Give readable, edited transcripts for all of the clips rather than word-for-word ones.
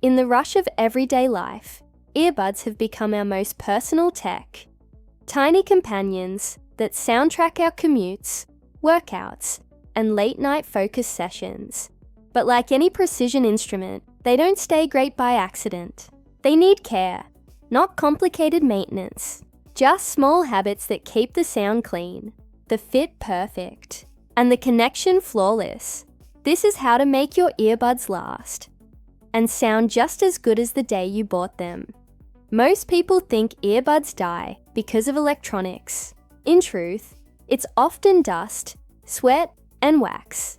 In the rush of everyday life, earbuds have become our most personal tech. Tiny companions that soundtrack our commutes, workouts, and late-night focus sessions. But like any precision instrument, they don't stay great by accident. They need care, not complicated maintenance. Just small habits that keep the sound clean, the fit perfect, and the connection flawless. This is how to make your earbuds last and sound just as good as the day you bought them. Most people think earbuds die because of electronics. In truth, it's often dust, sweat, and wax.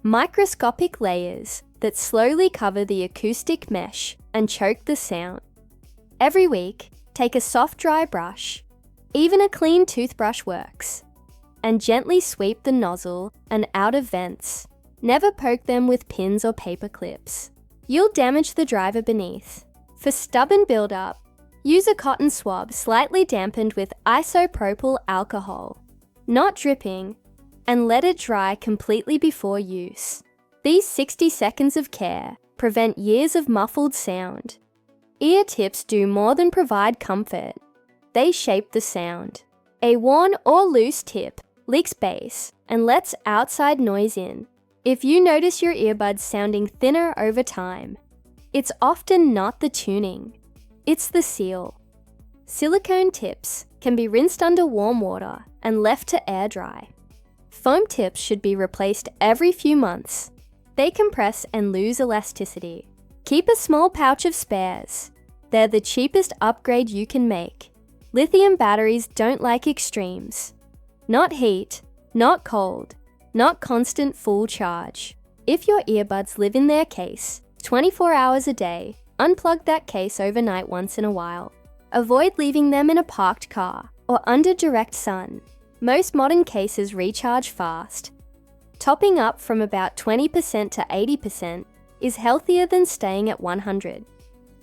Microscopic layers that slowly cover the acoustic mesh and choke the sound. Every week, take a soft dry brush, even a clean toothbrush works, and gently sweep the nozzle and outer vents. Never poke them with pins or paper clips. You'll damage the driver beneath. For stubborn buildup, use a cotton swab slightly dampened with isopropyl alcohol, not dripping, and let it dry completely before use. These 60 seconds of care prevent years of muffled sound. Ear tips do more than provide comfort. They shape the sound. A worn or loose tip leaks bass and lets outside noise in. If you notice your earbuds sounding thinner over time, it's often not the tuning, it's the seal. Silicone tips can be rinsed under warm water and left to air dry. Foam tips should be replaced every few months. They compress and lose elasticity. Keep a small pouch of spares. They're the cheapest upgrade you can make. Lithium batteries don't like extremes. Not heat, not cold, not constant full charge. If your earbuds live in their case 24 hours a day, unplug that case overnight once in a while. Avoid leaving them in a parked car or under direct sun. Most modern cases recharge fast. Topping up from about 20% to 80% is healthier than staying at 100.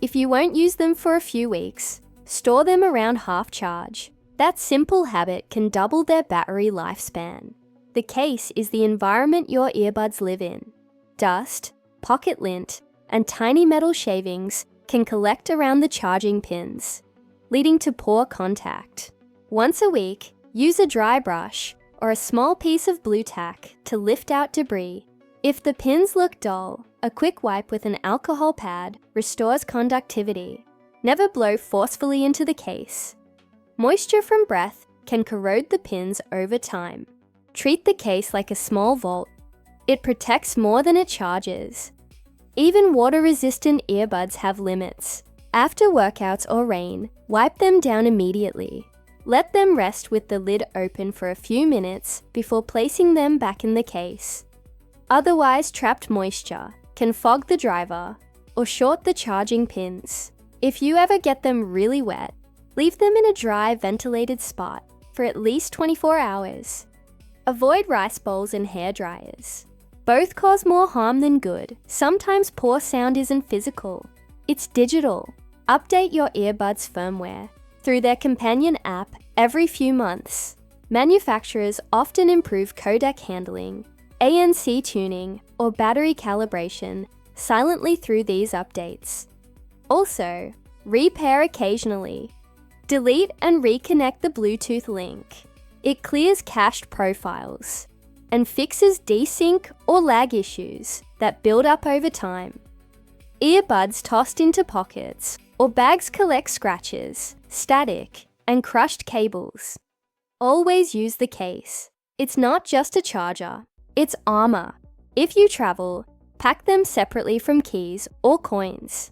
If you won't use them for a few weeks, store them around half charge. That simple habit can double their battery lifespan. The case is the environment your earbuds live in. Dust, pocket lint, and tiny metal shavings can collect around the charging pins, leading to poor contact. Once a week, use a dry brush or a small piece of blue tack to lift out debris. If the pins look dull, a quick wipe with an alcohol pad restores conductivity. Never blow forcefully into the case. Moisture from breath can corrode the pins over time. Treat the case like a small vault. It protects more than it charges. Even water-resistant earbuds have limits. After workouts or rain, wipe them down immediately. Let them rest with the lid open for a few minutes before placing them back in the case. Otherwise, trapped moisture can fog the driver or short the charging pins. If you ever get them really wet, leave them in a dry, ventilated spot for at least 24 hours. Avoid rice bowls and hair dryers. Both cause more harm than good. Sometimes poor sound isn't physical, it's digital. Update your earbuds firmware through their companion app every few months. Manufacturers often improve codec handling, ANC tuning, or battery calibration silently through these updates. Also, repair occasionally. Delete and reconnect the Bluetooth link. It clears cached profiles and fixes desync or lag issues that build up over time. Earbuds tossed into pockets or bags collect scratches, static, and crushed cables. Always use the case. It's not just a charger, it's armor. If you travel, pack them separately from keys or coins.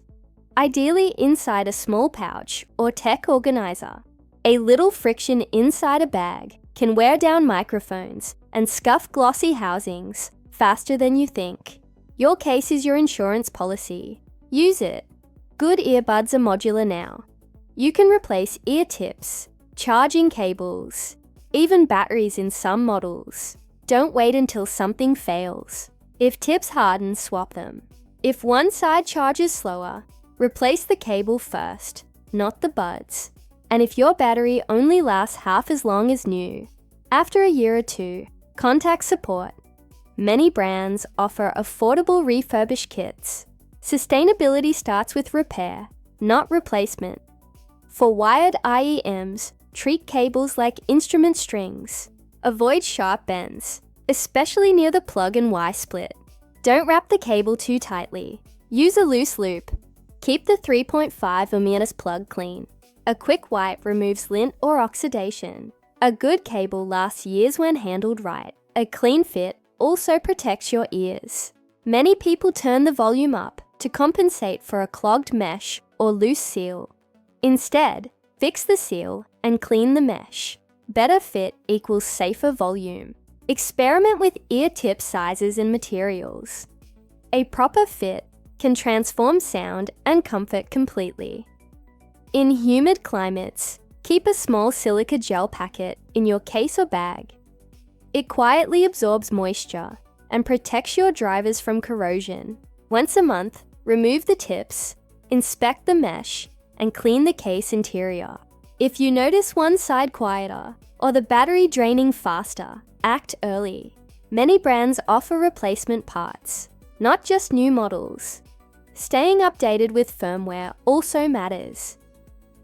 Ideally inside a small pouch or tech organizer. A little friction inside a bag can wear down microphones and scuff glossy housings faster than you think. Your case is your insurance policy. Use it. Good earbuds are modular now. You can replace ear tips, charging cables, even batteries in some models. Don't wait until something fails. If tips harden, swap them. If one side charges slower, replace the cable first, not the buds. And if your battery only lasts half as long as new, after a year or two, contact support. Many brands offer affordable refurbished kits. Sustainability starts with repair, not replacement. For wired IEMs, treat cables like instrument strings. Avoid sharp bends, especially near the plug and Y split. Don't wrap the cable too tightly. Use a loose loop. Keep the 3.5 mm plug clean. A quick wipe removes lint or oxidation. A good cable lasts years when handled right. A clean fit also protects your ears. Many people turn the volume up to compensate for a clogged mesh or loose seal. Instead, fix the seal and clean the mesh. Better fit equals safer volume. Experiment with ear tip sizes and materials. A proper fit can transform sound and comfort completely. In humid climates, keep a small silica gel packet in your case or bag. It quietly absorbs moisture and protects your drivers from corrosion. Once a month, remove the tips, inspect the mesh, and clean the case interior. If you notice one side quieter or the battery draining faster, act early. Many brands offer replacement parts, not just new models. Staying updated with firmware also matters.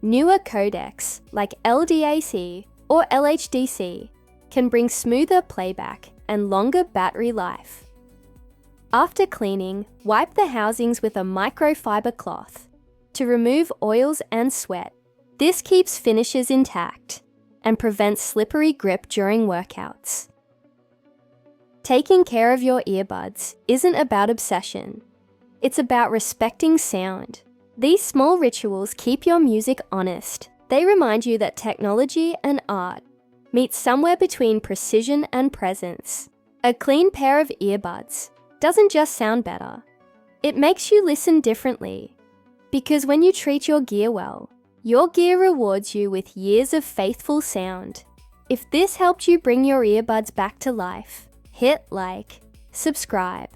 Newer codecs like LDAC or LHDC can bring smoother playback and longer battery life. After cleaning, wipe the housings with a microfiber cloth to remove oils and sweat. This keeps finishes intact and prevents slippery grip during workouts. Taking care of your earbuds isn't about obsession. It's about respecting sound. These small rituals keep your music honest. They remind you that technology and art meet somewhere between precision and presence. A clean pair of earbuds doesn't just sound better. It makes you listen differently. Because when you treat your gear well, your gear rewards you with years of faithful sound. If this helped you bring your earbuds back to life, hit like, subscribe,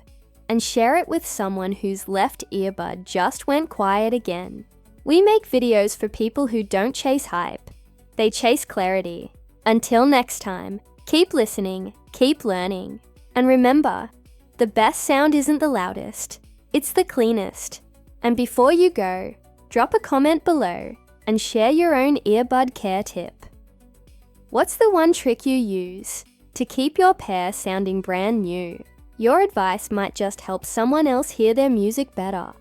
and share it with someone whose left earbud just went quiet again. We make videos for people who don't chase hype. They chase clarity. Until next time, keep listening, keep learning, and remember, the best sound isn't the loudest, it's the cleanest. And before you go, drop a comment below and share your own earbud care tip. What's the one trick you use to keep your pair sounding brand new? Your advice might just help someone else hear their music better.